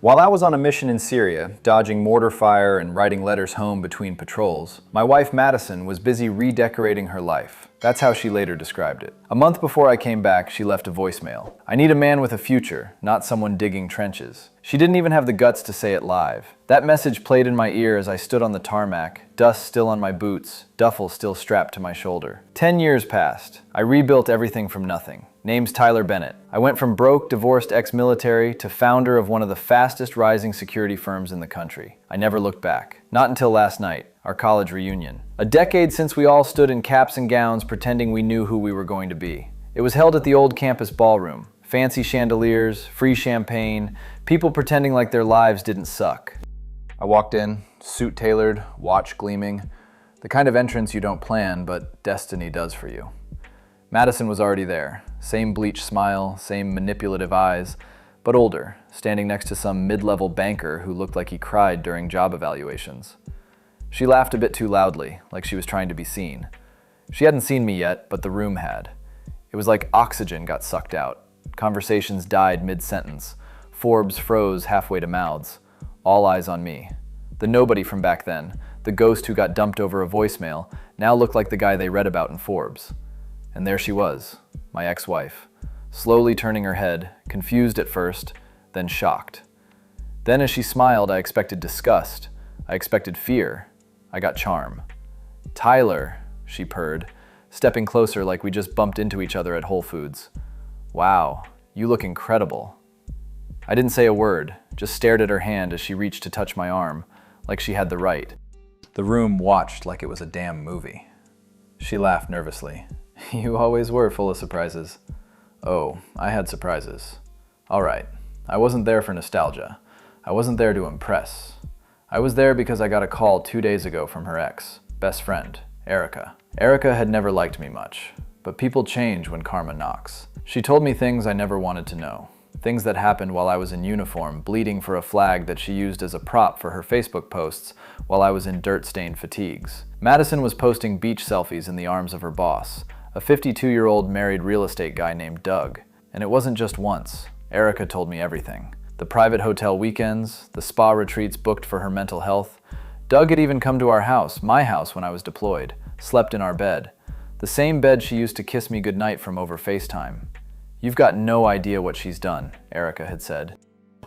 While I was on a mission in Syria, dodging mortar fire and writing letters home between patrols, my wife Madison was busy redecorating her life. That's how she later described it. A month before I came back, she left a voicemail. "I need a man with a future, not someone digging trenches." She didn't even have the guts to say it live. That message played in my ear as I stood on the tarmac, dust still on my boots, duffel still strapped to my shoulder. 10 years passed. I rebuilt everything from nothing. Name's Tyler Bennett. I went from broke, divorced ex-military to founder of one of the fastest rising security firms in the country. I never looked back. Not until last night, our college reunion. A decade since we all stood in caps and gowns pretending we knew who we were going to be. It was held at the old campus ballroom. Fancy chandeliers, free champagne, people pretending like their lives didn't suck. I walked in, suit tailored, watch gleaming. The kind of entrance you don't plan, but destiny does for you. Madison was already there. Same bleached smile, same manipulative eyes, but older, standing next to some mid-level banker who looked like he cried during job evaluations. She laughed a bit too loudly, like she was trying to be seen. She hadn't seen me yet, but the room had. It was like oxygen got sucked out. Conversations died mid-sentence. Forbes froze halfway to mouths. All eyes on me. The nobody from back then, the ghost who got dumped over a voicemail, now looked like the guy they read about in Forbes. And there she was, my ex-wife, slowly turning her head, confused at first, then shocked. Then as she smiled, I expected disgust. I expected fear. I got charm. "Tyler," she purred, stepping closer like we just bumped into each other at Whole Foods. "Wow, you look incredible." I didn't say a word, just stared at her hand as she reached to touch my arm, like she had the right. The room watched like it was a damn movie. She laughed nervously. "You always were full of surprises." "Oh, I had surprises. All right, I wasn't there for nostalgia. I wasn't there to impress. I was there because I got a call 2 days ago from her ex, best friend, Erica. Erica had never liked me much, but people change when karma knocks. She told me things I never wanted to know. Things that happened while I was in uniform, bleeding for a flag that she used as a prop for her Facebook posts while I was in dirt-stained fatigues. Madison was posting beach selfies in the arms of her boss, a 52-year-old married real estate guy named Doug. And it wasn't just once. Erica told me everything. The private hotel weekends, the spa retreats booked for her mental health. Doug had even come to our house, my house when I was deployed, slept in our bed. The same bed she used to kiss me goodnight from over FaceTime. "You've got no idea what she's done," Erica had said.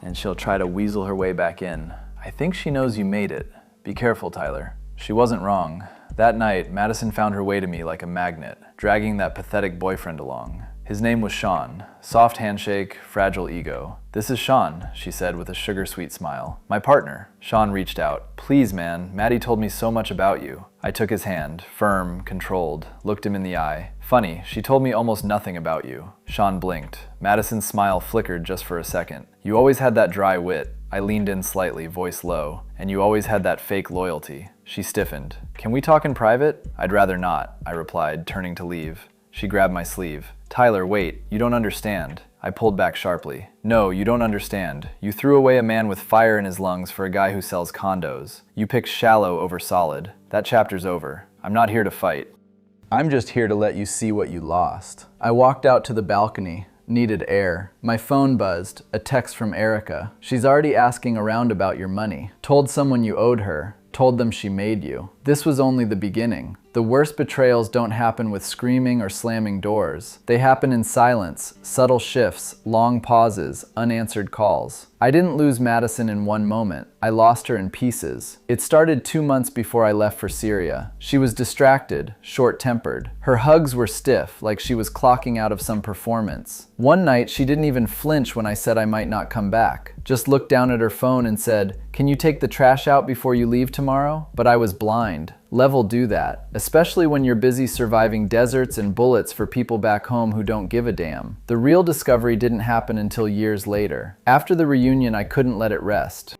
"And she'll try to weasel her way back in. I think she knows you made it. Be careful, Tyler." She wasn't wrong. That night, Madison found her way to me like a magnet, dragging that pathetic boyfriend along. His name was Sean. Soft handshake, fragile ego. "This is Sean," she said with a sugar-sweet smile. "My partner." Sean reached out. "Please, man, Maddie told me so much about you." I took his hand, firm, controlled, looked him in the eye. "Funny, she told me almost nothing about you." Sean blinked. Madison's smile flickered just for a second. "You always had that dry wit." I leaned in slightly, voice low. "And you always had that fake loyalty." She stiffened. "Can we talk in private?" "I'd rather not," I replied, turning to leave. She grabbed my sleeve. "Tyler, wait, you don't understand." I pulled back sharply. "No, you don't understand. You threw away a man with fire in his lungs for a guy who sells condos. You picked shallow over solid. That chapter's over. I'm not here to fight. I'm just here to let you see what you lost." I walked out to the balcony. Needed air. My phone buzzed. A text from Erica. "She's already asking around about your money. Told someone you owed her. Told them she made you." This was only the beginning. The worst betrayals don't happen with screaming or slamming doors. They happen in silence, subtle shifts, long pauses, unanswered calls. I didn't lose Madison in one moment. I lost her in pieces. It started 2 months before I left for Syria. She was distracted, short-tempered. Her hugs were stiff, like she was clocking out of some performance. One night, she didn't even flinch when I said I might not come back. Just looked down at her phone and said, "Can you take the trash out before you leave tomorrow?" But I was blind. Level do that, especially when you're busy surviving deserts and bullets for people back home who don't give a damn. The real discovery didn't happen until years later. After the reunion, I couldn't let it rest.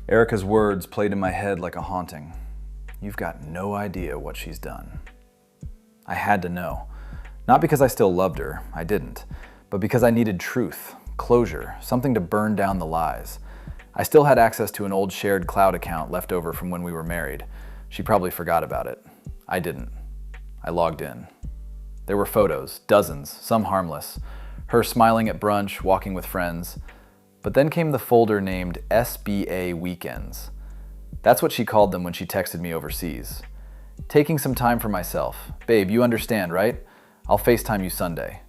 Erica's words played in my head like a haunting. "You've got no idea what she's done." I had to know. Not because I still loved her, I didn't, but because I needed truth, closure, something to burn down the lies. I still had access to an old shared cloud account left over from when we were married. She probably forgot about it. I didn't. I logged in. There were photos, dozens, some harmless. Her smiling at brunch, walking with friends. But then came the folder named SBA Weekends. That's what she called them when she texted me overseas. Taking some time for myself. Babe, you understand, right? I'll FaceTime you Sunday.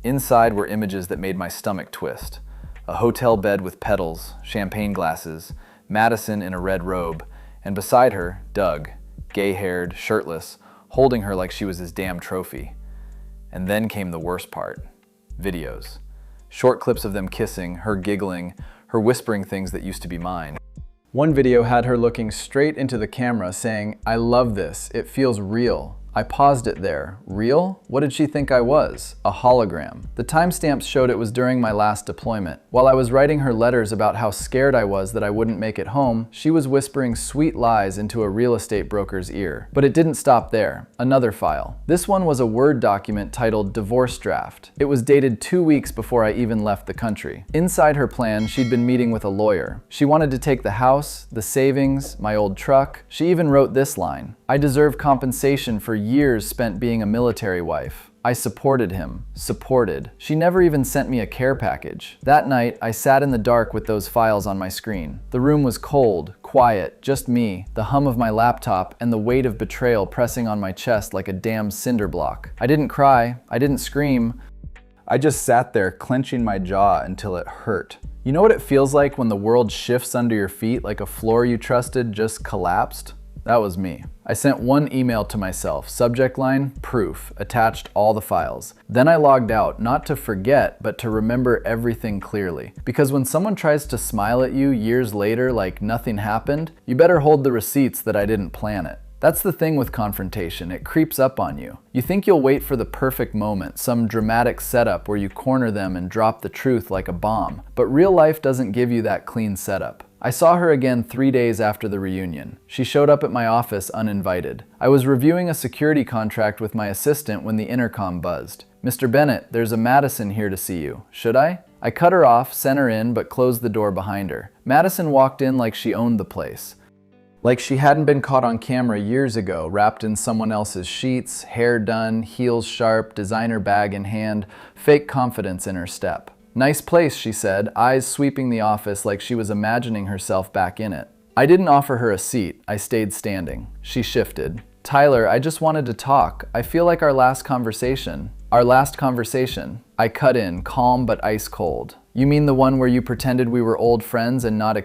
Inside were images that made my stomach twist. A hotel bed with petals, champagne glasses, Madison in a red robe, and beside her, Doug, gay-haired, shirtless, holding her like she was his damn trophy. And then came the worst part. Videos. Short clips of them kissing, her giggling, her whispering things that used to be mine. One video had her looking straight into the camera saying, "I love this, it feels real." I paused it there. Real? What did she think I was? A hologram. The timestamps showed it was during my last deployment. While I was writing her letters about how scared I was that I wouldn't make it home, she was whispering sweet lies into a real estate broker's ear. But it didn't stop there. Another file. This one was a Word document titled Divorce Draft. It was dated 2 weeks before I even left the country. Inside her plan, she'd been meeting with a lawyer. She wanted to take the house, the savings, my old truck. She even wrote this line: "I deserve compensation for years spent being a military wife. I supported him. Supported." She never even sent me a care package. That night, I sat in the dark with those files on my screen. The room was cold, quiet, just me, the hum of my laptop, and the weight of betrayal pressing on my chest like a damn cinder block. I didn't cry. I didn't scream. I just sat there, clenching my jaw until it hurt. You know what it feels like when the world shifts under your feet like a floor you trusted just collapsed? That was me. I sent one email to myself, subject line, proof, attached all the files. Then I logged out, not to forget, but to remember everything clearly. Because when someone tries to smile at you years later like nothing happened, you better hold the receipts that I didn't plan it. That's the thing with confrontation, it creeps up on you. You think you'll wait for the perfect moment, some dramatic setup where you corner them and drop the truth like a bomb. But real life doesn't give you that clean setup. I saw her again 3 days after the reunion. She showed up at my office uninvited. I was reviewing a security contract with my assistant when the intercom buzzed. "Mr. Bennett, there's a Madison here to see you. Should I?" I cut her off, sent her in, but closed the door behind her. Madison walked in like she owned the place. Like she hadn't been caught on camera years ago, wrapped in someone else's sheets, hair done, heels sharp, designer bag in hand, fake confidence in her step. "Nice place," she said, eyes sweeping the office like she was imagining herself back in it. I didn't offer her a seat. I stayed standing. She shifted. "Tyler, I just wanted to talk. I feel like our last conversation. Our last conversation." I cut in, calm but ice cold. "You mean the one where you pretended we were old friends and not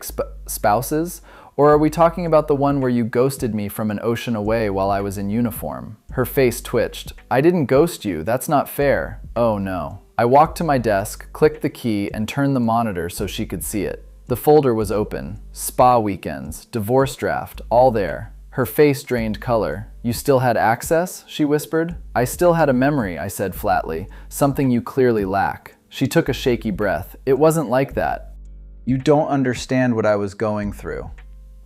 spouses? Or are we talking about the one where you ghosted me from an ocean away while I was in uniform?" Her face twitched. "I didn't ghost you. That's not fair." "Oh no." I walked to my desk, clicked the key, and turned the monitor so she could see it. The folder was open. Spa weekends, divorce draft, all there. Her face drained color. "You still had access?" she whispered. "I still had a memory," I said flatly. "Something you clearly lack." She took a shaky breath. "It wasn't like that." "You don't understand what I was going through."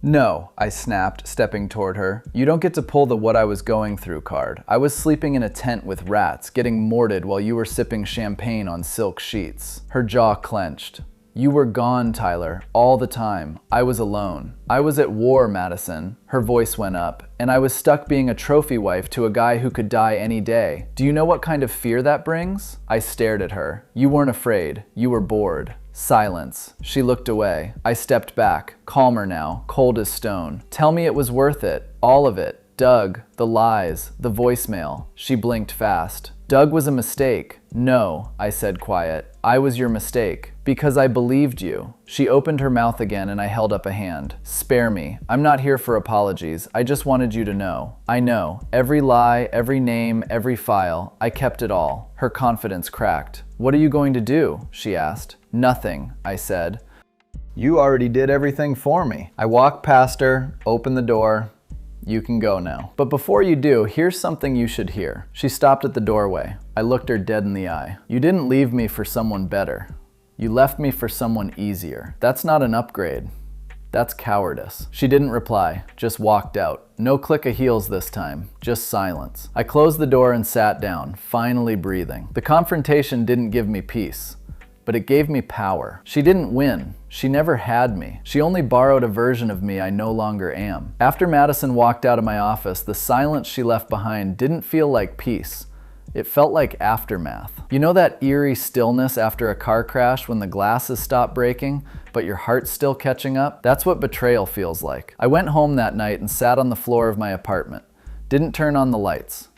"No," I snapped, stepping toward her. "You don't get to pull the what I was going through card. I was sleeping in a tent with rats, getting mortared while you were sipping champagne on silk sheets." Her jaw clenched. "You were gone, Tyler, all the time. I was alone. I was at war, Madison." Her voice went up. "And I was stuck being a trophy wife to a guy who could die any day. Do you know what kind of fear that brings?" I stared at her. "You weren't afraid. You were bored." Silence. She looked away. I stepped back, calmer now, cold as stone. "Tell me it was worth it. All of it. Doug, the lies, the voicemail." She blinked fast. "Doug was a mistake." "No," I said quiet. "I was your mistake. Because I believed you." She opened her mouth again and I held up a hand. "Spare me. I'm not here for apologies. I just wanted you to know." "I know. Every lie, every name, every file. I kept it all." Her confidence cracked. "What are you going to do?" she asked. "Nothing," I said. "You already did everything for me." I walked past her, opened the door. "You can go now. But before you do, here's something you should hear." She stopped at the doorway. I looked her dead in the eye. "You didn't leave me for someone better. You left me for someone easier. That's not an upgrade. That's cowardice." She didn't reply, just walked out. No click of heels this time, just silence. I closed the door and sat down, finally breathing. The confrontation didn't give me peace, but it gave me power. She didn't win. She never had me. She only borrowed a version of me I no longer am. After Madison walked out of my office, the silence she left behind didn't feel like peace. It felt like aftermath. You know that eerie stillness after a car crash when the glasses stop breaking, but your heart's still catching up? That's what betrayal feels like. I went home that night and sat on the floor of my apartment. Didn't turn on the lights.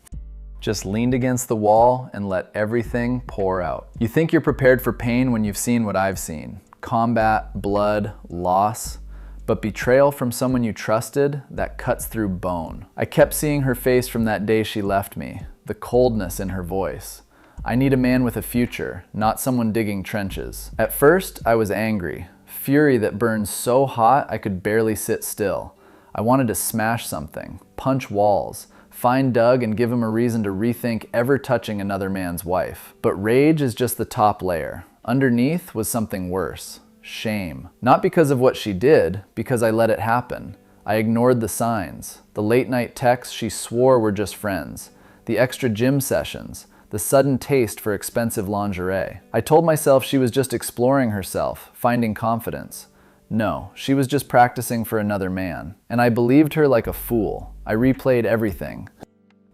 Just leaned against the wall and let everything pour out. You think you're prepared for pain when you've seen what I've seen. Combat, blood, loss. But betrayal from someone you trusted, that cuts through bone. I kept seeing her face from that day she left me. The coldness in her voice. I need a man with a future, not someone digging trenches. At first, I was angry. Fury that burned so hot I could barely sit still. I wanted to smash something, punch walls, find Doug and give him a reason to rethink ever touching another man's wife. But rage is just the top layer. Underneath was something worse. Shame. Not because of what she did, because I let it happen. I ignored the signs. The late night texts she swore were just friends. The extra gym sessions. The sudden taste for expensive lingerie. I told myself she was just exploring herself, finding confidence. No, she was just practicing for another man. And I believed her like a fool. I replayed everything.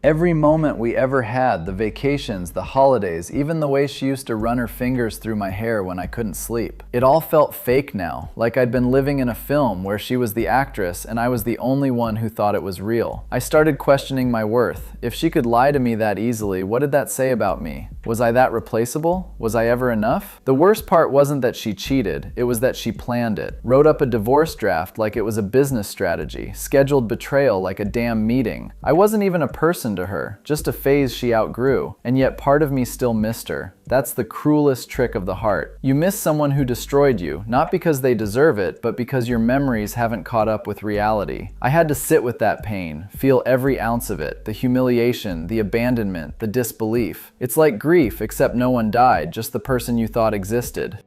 Every moment we ever had, the vacations, the holidays, even the way she used to run her fingers through my hair when I couldn't sleep. It all felt fake now, like I'd been living in a film where she was the actress and I was the only one who thought it was real. I started questioning my worth. If she could lie to me that easily, what did that say about me? Was I that replaceable? Was I ever enough? The worst part wasn't that she cheated, it was that she planned it. Wrote up a divorce draft like it was a business strategy, scheduled betrayal like a damn meeting. I wasn't even a person to her, just a phase she outgrew, and yet part of me still missed her. That's the cruelest trick of the heart. You miss someone who destroyed you, not because they deserve it, but because your memories haven't caught up with reality. I had to sit with that pain, feel every ounce of it, the humiliation, the abandonment, the disbelief. It's like grief, except no one died, just the person you thought existed.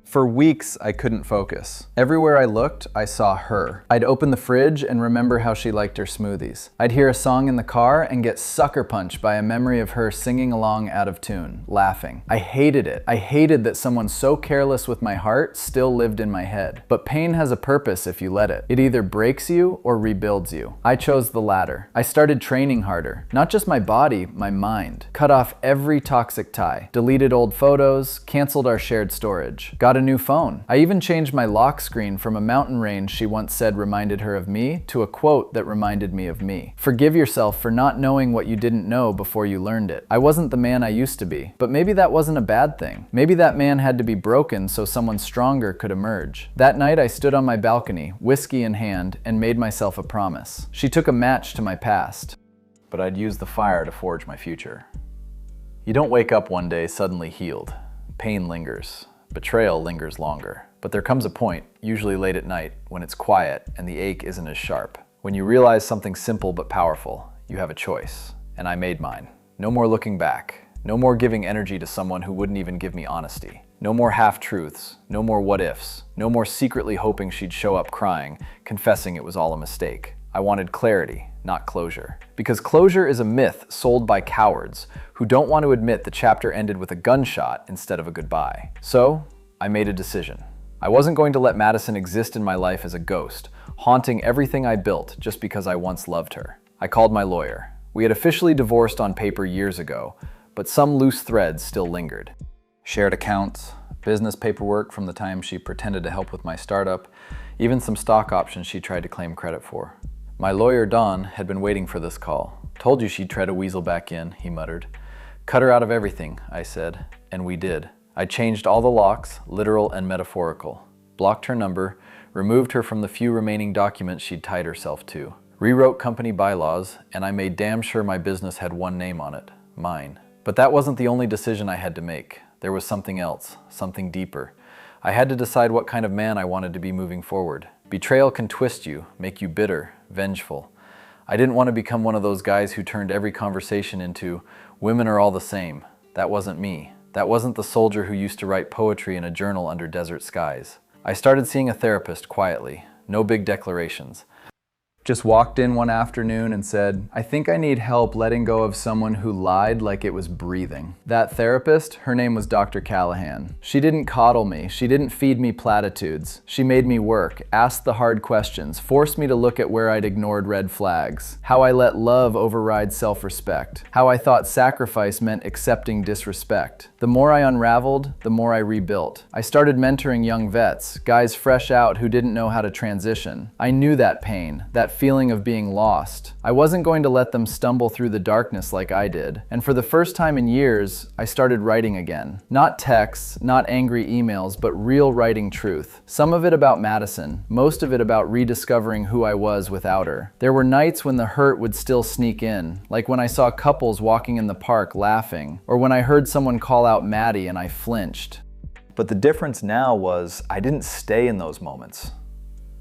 For weeks, I couldn't focus. Everywhere I looked, I saw her. I'd open the fridge and remember how she liked her smoothies. I'd hear a song in the car and get sucker punched by a memory of her singing along out of tune, laughing. I hated it. I hated that someone so careless with my heart still lived in my head. But pain has a purpose if you let it. It either breaks you or rebuilds you. I chose the latter. I started training harder. Not just my body, my mind. Cut off every toxic tie. Deleted old photos, canceled our shared storage. Got a new phone. I even changed my lock screen from a mountain range she once said reminded her of me to a quote that reminded me of me. Forgive yourself for not knowing what you didn't know before you learned it. I wasn't the man I used to be, but maybe that wasn't a bad thing. Maybe that man had to be broken so someone stronger could emerge. That night I stood on my balcony, whiskey in hand, and made myself a promise. She took a match to my past, but I'd use the fire to forge my future. You don't wake up one day suddenly healed. Pain lingers. Betrayal lingers longer. But there comes a point, usually late at night, when it's quiet and the ache isn't as sharp. When you realize something simple but powerful, you have a choice. And I made mine. No more looking back. No more giving energy to someone who wouldn't even give me honesty. No more half-truths. No more what-ifs. No more secretly hoping she'd show up crying, confessing it was all a mistake. I wanted clarity, not closure. Because closure is a myth sold by cowards who don't want to admit the chapter ended with a gunshot instead of a goodbye. So, I made a decision. I wasn't going to let Madison exist in my life as a ghost, haunting everything I built just because I once loved her. I called my lawyer. We had officially divorced on paper years ago, but some loose threads still lingered. Shared accounts, business paperwork from the time she pretended to help with my startup, even some stock options she tried to claim credit for. My lawyer, Don, had been waiting for this call. Told you she'd try to weasel back in, he muttered. Cut her out of everything, I said, and we did. I changed all the locks, literal and metaphorical. Blocked her number, removed her from the few remaining documents she'd tied herself to. Rewrote company bylaws, and I made damn sure my business had one name on it, mine. But that wasn't the only decision I had to make. There was something else, something deeper. I had to decide what kind of man I wanted to be moving forward. Betrayal can twist you, make you bitter, vengeful. I didn't want to become one of those guys who turned every conversation into, women are all the same. That wasn't me. That wasn't the soldier who used to write poetry in a journal under desert skies. I started seeing a therapist quietly. No big declarations. just walked in one afternoon and said, "I think I need help letting go of someone who lied like it was breathing." That therapist, her name was Dr. Callahan. She didn't coddle me. She didn't feed me platitudes. She made me work, asked the hard questions, forced me to look at where I'd ignored red flags, how I let love override self-respect, how I thought sacrifice meant accepting disrespect. The more I unraveled, the more I rebuilt. I started mentoring young vets, guys fresh out who didn't know how to transition. I knew that pain, that feeling of being lost. I wasn't going to let them stumble through the darkness like I did. And for the first time in years, I started writing again. Not texts, not angry emails, but real writing truth. Some of it about Madison, most of it about rediscovering who I was without her. There were nights when the hurt would still sneak in, like when I saw couples walking in the park laughing, or when I heard someone call out Maddie and I flinched. But the difference now was I didn't stay in those moments.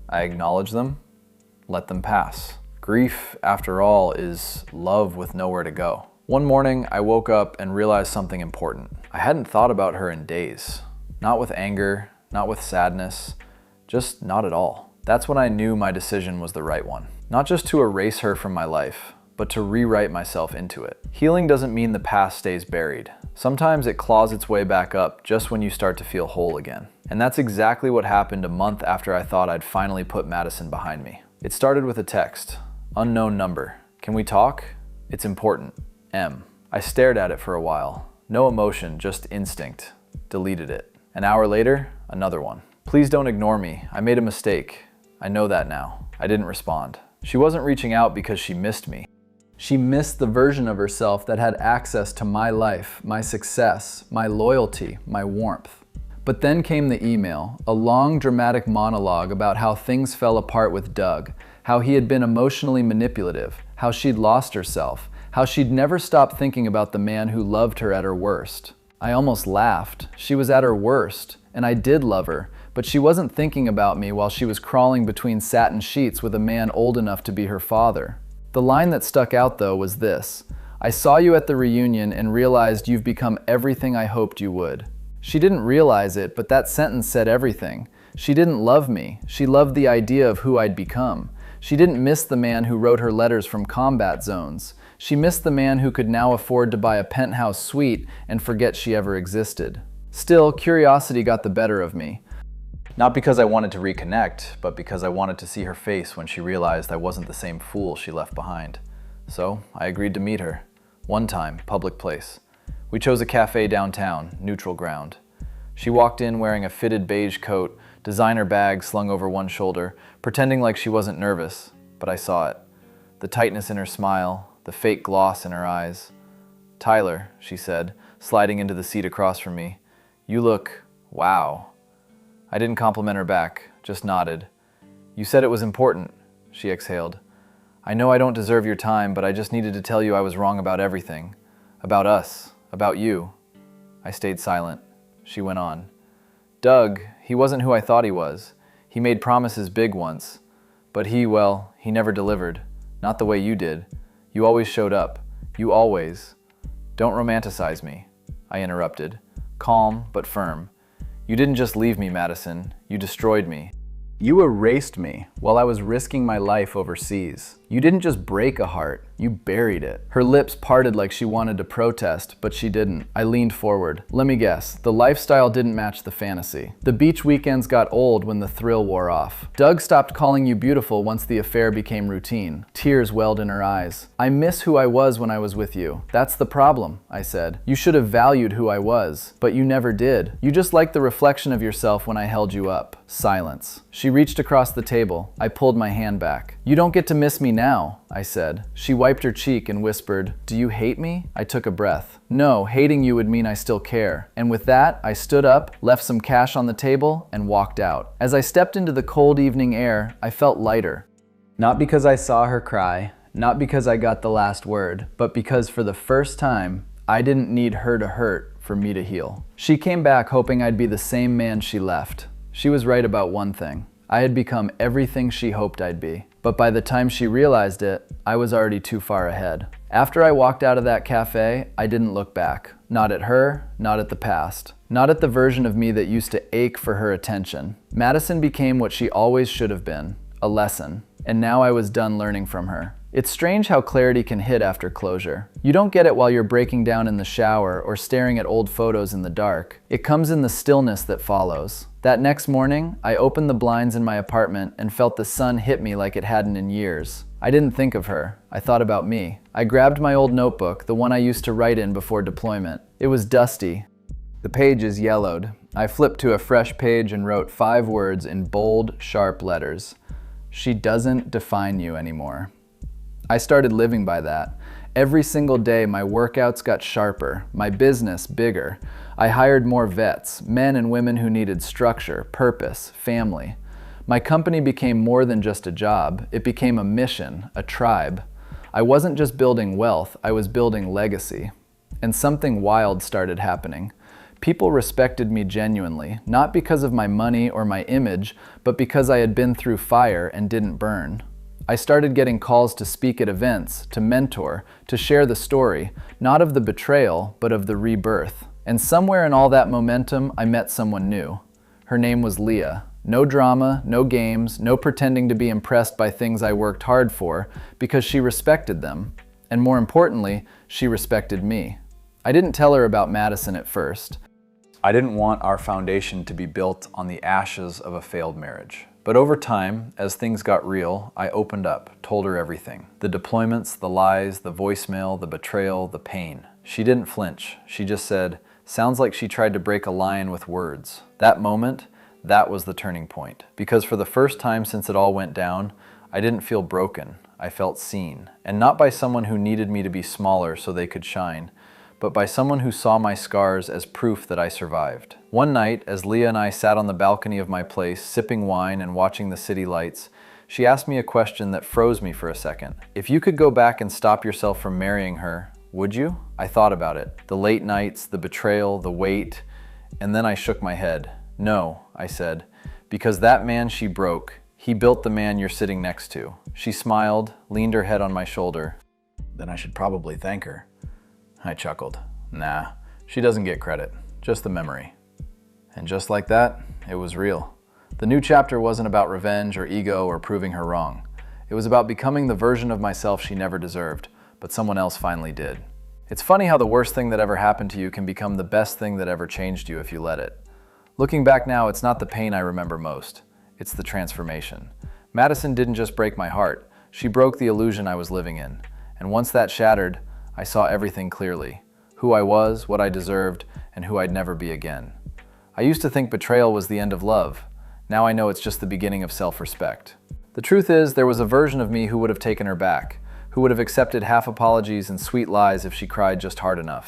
I acknowledged them, let them pass. Grief, after all, is love with nowhere to go. One morning, I woke up and realized something important. I hadn't thought about her in days. Not with anger, not with sadness, just not at all. That's when I knew my decision was the right one. Not just to erase her from my life, but to rewrite myself into it. Healing doesn't mean the past stays buried. Sometimes it claws its way back up just when you start to feel whole again. And that's exactly what happened a month after I thought I'd finally put Madison behind me. It started with a text. Unknown number. Can we talk? It's important. M. I stared at it for a while. No emotion, just instinct. Deleted it. An hour later, another one. Please don't ignore me. I made a mistake. I know that now. I didn't respond. She wasn't reaching out because she missed me. She missed the version of herself that had access to my life, my success, my loyalty, my warmth. But then came the email, a long dramatic monologue about how things fell apart with Doug, how he had been emotionally manipulative, how she'd lost herself, how she'd never stopped thinking about the man who loved her at her worst. I almost laughed. She was at her worst, and I did love her, but she wasn't thinking about me while she was crawling between satin sheets with a man old enough to be her father. The line that stuck out, though, was this: "I saw you at the reunion and realized you've become everything I hoped you would." She didn't realize it, but that sentence said everything. She didn't love me. She loved the idea of who I'd become. She didn't miss the man who wrote her letters from combat zones. She missed the man who could now afford to buy a penthouse suite and forget she ever existed. Still, curiosity got the better of me. Not because I wanted to reconnect, but because I wanted to see her face when she realized I wasn't the same fool she left behind. So I agreed to meet her. One time, public place. We chose a cafe downtown, neutral ground. She walked in wearing a fitted beige coat, designer bag slung over one shoulder, pretending like she wasn't nervous, but I saw it. The tightness in her smile, the fake gloss in her eyes. "Tyler," she said, sliding into the seat across from me. "You look, wow." I didn't compliment her back, just nodded. "You said it was important," she exhaled. "I know I don't deserve your time, but I just needed to tell you I was wrong about everything. About us, about you." I stayed silent. She went on. "Doug, he wasn't who I thought he was. He made promises big once. But he never delivered. Not the way you did. You always showed up. You always." "Don't romanticize me," I interrupted, calm but firm. "You didn't just leave me, Madison. You destroyed me. You erased me while I was risking my life overseas. You didn't just break a heart, you buried it." Her lips parted like she wanted to protest, but she didn't. I leaned forward. "Let me guess, the lifestyle didn't match the fantasy. The beach weekends got old when the thrill wore off. Doug stopped calling you beautiful once the affair became routine." Tears welled in her eyes. "I miss who I was when I was with you. That's the problem," I said. "You should have valued who I was, but you never did. You just liked the reflection of yourself when I held you up." Silence. She reached across the table. I pulled my hand back. "You don't get to miss me now," I said. She wiped her cheek and whispered, "Do you hate me?" I took a breath. "No, hating you would mean I still care." And with that, I stood up, left some cash on the table, and walked out. As I stepped into the cold evening air, I felt lighter. Not because I saw her cry, not because I got the last word, but because for the first time, I didn't need her to hurt for me to heal. She came back hoping I'd be the same man she left. She was right about one thing. I had become everything she hoped I'd be. But by the time she realized it, I was already too far ahead. After I walked out of that cafe, I didn't look back. Not at her, not at the past. Not at the version of me that used to ache for her attention. Madison became what she always should have been. a lesson, and now I was done learning from her. It's strange how clarity can hit after closure. You don't get it while you're breaking down in the shower or staring at old photos in the dark. It comes in the stillness that follows. That next morning, I opened the blinds in my apartment and felt the sun hit me like it hadn't in years. I didn't think of her. I thought about me. I grabbed my old notebook, the one I used to write in before deployment. It was dusty. The page is yellowed. I flipped to a fresh page and wrote 5 words in bold, sharp letters. She doesn't define you anymore. I started living by that. Every single day, my workouts got sharper, my business bigger. I hired more vets, men and women who needed structure, purpose, family. My company became more than just a job. It became a mission, a tribe. I wasn't just building wealth, I was building legacy. And something wild started happening. People respected me genuinely, not because of my money or my image, but because I had been through fire and didn't burn. I started getting calls to speak at events, to mentor, to share the story, not of the betrayal, but of the rebirth. And somewhere in all that momentum, I met someone new. Her name was Leah. No drama, no games, no pretending to be impressed by things I worked hard for, because she respected them. And more importantly, she respected me. I didn't tell her about Madison at first. I didn't want our foundation to be built on the ashes of a failed marriage. But over time, as things got real, I opened up, told her everything. The deployments, the lies, the voicemail, the betrayal, the pain. She didn't flinch. She just said, "Sounds like she tried to break a lion with words." That moment, that was the turning point. Because for the first time since it all went down, I didn't feel broken. I felt seen. And not by someone who needed me to be smaller so they could shine, but by someone who saw my scars as proof that I survived. One night, as Leah and I sat on the balcony of my place, sipping wine and watching the city lights, she asked me a question that froze me for a second. If you could go back and stop yourself from marrying her, would you? I thought about it. The late nights, the betrayal, the wait, and then I shook my head. No, I said, because that man she broke, he built the man you're sitting next to. She smiled, leaned her head on my shoulder. Then I should probably thank her. I chuckled. Nah, she doesn't get credit, just the memory. And just like that, it was real. The new chapter wasn't about revenge or ego or proving her wrong. It was about becoming the version of myself she never deserved, but someone else finally did. It's funny how the worst thing that ever happened to you can become the best thing that ever changed you if you let it. Looking back now, it's not the pain I remember most. It's the transformation. Madison didn't just break my heart. She broke the illusion I was living in. And once that shattered, I saw everything clearly. Who I was, what I deserved, and who I'd never be again. I used to think betrayal was the end of love. Now I know it's just the beginning of self-respect. The truth is, there was a version of me who would have taken her back, who would have accepted half apologies and sweet lies if she cried just hard enough.